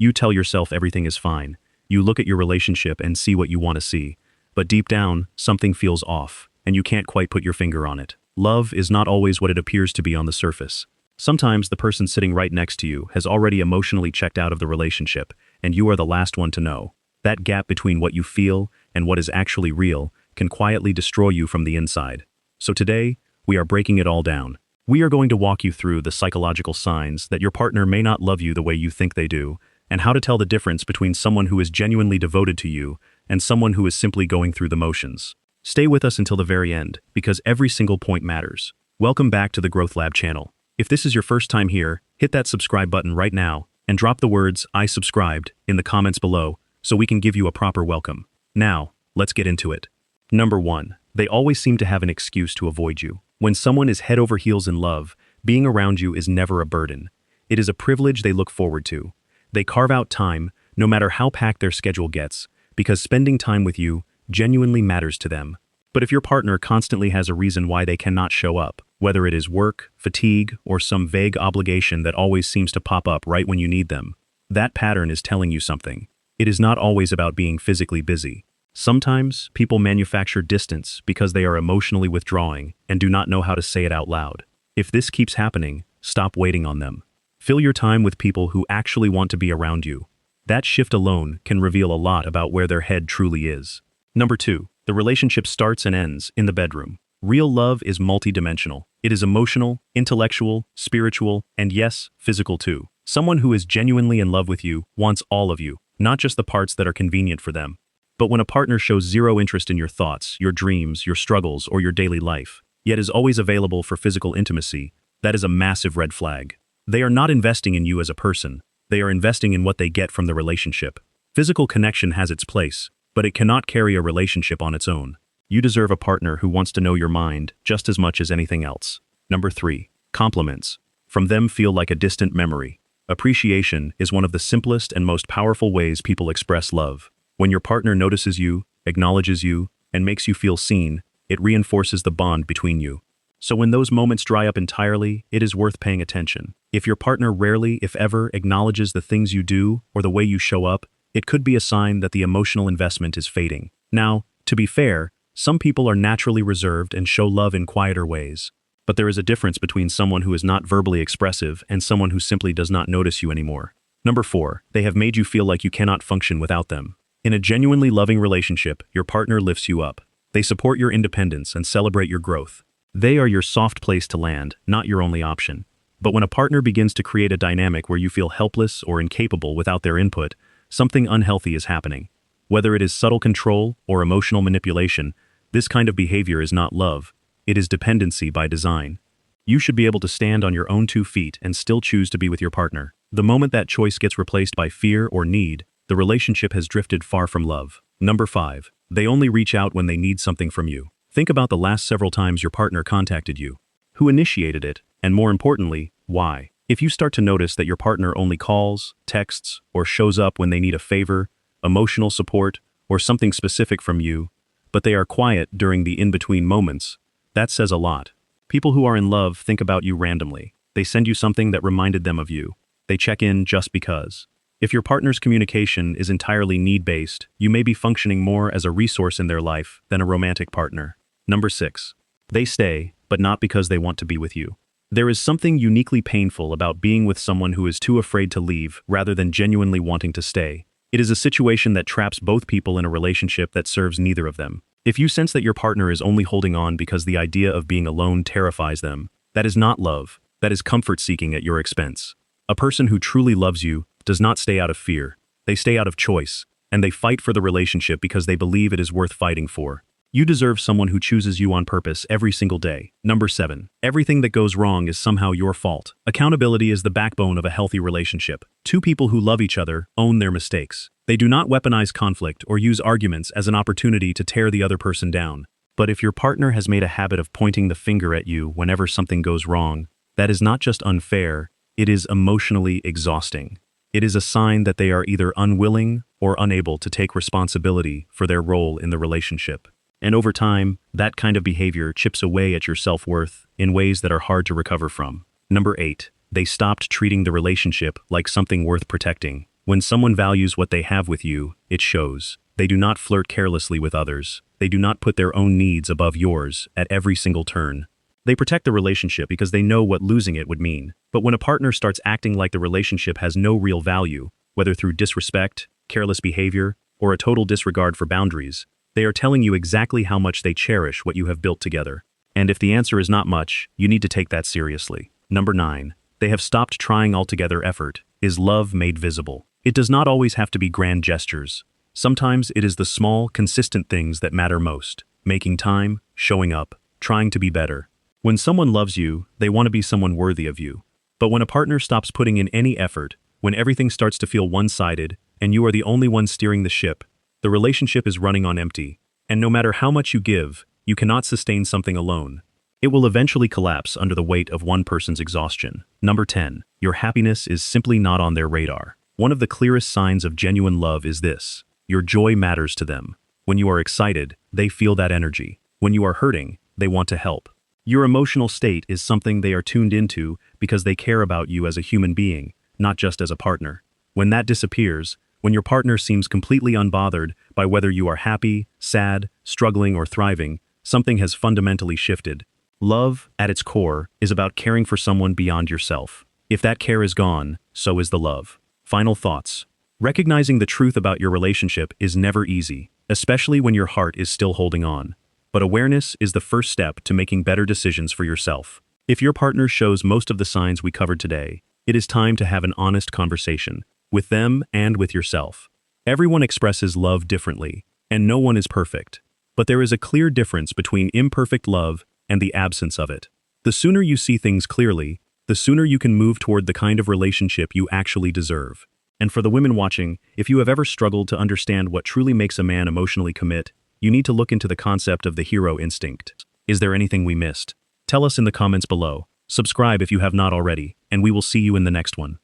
You tell yourself everything is fine. You look at your relationship and see what you want to see. But deep down, something feels off, and you can't quite put your finger on it. Love is not always what it appears to be on the surface. Sometimes the person sitting right next to you has already emotionally checked out of the relationship, and you are the last one to know. That gap between what you feel and what is actually real can quietly destroy you from the inside. So today, we are breaking it all down. We are going to walk you through the psychological signs that your partner may not love you the way you think they do, and how to tell the difference between someone who is genuinely devoted to you and someone who is simply going through the motions. Stay with us until the very end, because every single point matters. Welcome back to the Growth Lab channel. If this is your first time here, hit that subscribe button right now and drop the words "I subscribed" in the comments below so we can give you a proper welcome. Now, let's get into it. Number 1. They always seem to have an excuse to avoid you. When someone is head over heels in love, being around you is never a burden. It is a privilege they look forward to. They carve out time, no matter how packed their schedule gets, because spending time with you genuinely matters to them. But if your partner constantly has a reason why they cannot show up, whether it is work, fatigue, or some vague obligation that always seems to pop up right when you need them, that pattern is telling you something. It is not always about being physically busy. Sometimes, people manufacture distance because they are emotionally withdrawing and do not know how to say it out loud. If this keeps happening, stop waiting on them. Fill your time with people who actually want to be around you. That shift alone can reveal a lot about where their head truly is. Number 2. The relationship starts and ends in the bedroom. Real love is multidimensional. It is emotional, intellectual, spiritual, and yes, physical too. Someone who is genuinely in love with you wants all of you, not just the parts that are convenient for them. But when a partner shows zero interest in your thoughts, your dreams, your struggles, or your daily life, yet is always available for physical intimacy, that is a massive red flag. They are not investing in you as a person. They are investing in what they get from the relationship. Physical connection has its place, but it cannot carry a relationship on its own. You deserve a partner who wants to know your mind just as much as anything else. Number 3. Compliments. From them feel like a distant memory. Appreciation is one of the simplest and most powerful ways people express love. When your partner notices you, acknowledges you, and makes you feel seen, it reinforces the bond between you. So when those moments dry up entirely, it is worth paying attention. If your partner rarely, if ever, acknowledges the things you do or the way you show up, it could be a sign that the emotional investment is fading. Now, to be fair, some people are naturally reserved and show love in quieter ways. But there is a difference between someone who is not verbally expressive and someone who simply does not notice you anymore. Number 4. They have made you feel like you cannot function without them. In a genuinely loving relationship, your partner lifts you up. They support your independence and celebrate your growth. They are your soft place to land, not your only option. But when a partner begins to create a dynamic where you feel helpless or incapable without their input, something unhealthy is happening. Whether it is subtle control or emotional manipulation, this kind of behavior is not love. It is dependency by design. You should be able to stand on your own 2 feet and still choose to be with your partner. The moment that choice gets replaced by fear or need, the relationship has drifted far from love. Number 5. They only reach out when they need something from you. Think about the last several times your partner contacted you. Who initiated it? And more importantly, why? If you start to notice that your partner only calls, texts, or shows up when they need a favor, emotional support, or something specific from you, but they are quiet during the in-between moments, that says a lot. People who are in love think about you randomly. They send you something that reminded them of you. They check in just because. If your partner's communication is entirely need-based, you may be functioning more as a resource in their life than a romantic partner. Number 6. They stay, but not because they want to be with you. There is something uniquely painful about being with someone who is too afraid to leave rather than genuinely wanting to stay. It is a situation that traps both people in a relationship that serves neither of them. If you sense that your partner is only holding on because the idea of being alone terrifies them, that is not love. That is comfort seeking at your expense. A person who truly loves you does not stay out of fear. They stay out of choice, and they fight for the relationship because they believe it is worth fighting for. You deserve someone who chooses you on purpose every single day. Number 7. Everything that goes wrong is somehow your fault. Accountability is the backbone of a healthy relationship. 2 people who love each other own their mistakes. They do not weaponize conflict or use arguments as an opportunity to tear the other person down. But if your partner has made a habit of pointing the finger at you whenever something goes wrong, that is not just unfair, it is emotionally exhausting. It is a sign that they are either unwilling or unable to take responsibility for their role in the relationship. And over time, that kind of behavior chips away at your self-worth in ways that are hard to recover from. Number 8. They stopped treating the relationship like something worth protecting. When someone values what they have with you, it shows. They do not flirt carelessly with others. They do not put their own needs above yours at every single turn. They protect the relationship because they know what losing it would mean. But when a partner starts acting like the relationship has no real value, whether through disrespect, careless behavior, or a total disregard for boundaries, they are telling you exactly how much they cherish what you have built together. And if the answer is not much, you need to take that seriously. Number 9. They have stopped trying altogether. Effort is love made visible. It does not always have to be grand gestures. Sometimes it is the small, consistent things that matter most. Making time, showing up, trying to be better. When someone loves you, they want to be someone worthy of you. But when a partner stops putting in any effort, when everything starts to feel one-sided, and you are the only one steering the ship, the relationship is running on empty. And no matter how much you give, you cannot sustain something alone. It will eventually collapse under the weight of one person's exhaustion. Number 10. Your happiness is simply not on their radar. One of the clearest signs of genuine love is this. Your joy matters to them. When you are excited, they feel that energy. When you are hurting, they want to help. Your emotional state is something they are tuned into because they care about you as a human being, not just as a partner. When that disappears, when your partner seems completely unbothered by whether you are happy, sad, struggling, or thriving, something has fundamentally shifted. Love, at its core, is about caring for someone beyond yourself. If that care is gone, so is the love. Final thoughts. Recognizing the truth about your relationship is never easy, especially when your heart is still holding on. But awareness is the first step to making better decisions for yourself. If your partner shows most of the signs we covered today, it is time to have an honest conversation, with them and with yourself. Everyone expresses love differently, and no one is perfect. But there is a clear difference between imperfect love and the absence of it. The sooner you see things clearly, the sooner you can move toward the kind of relationship you actually deserve. And for the women watching, if you have ever struggled to understand what truly makes a man emotionally commit, you need to look into the concept of the hero instinct. Is there anything we missed? Tell us in the comments below. Subscribe if you have not already, and we will see you in the next one.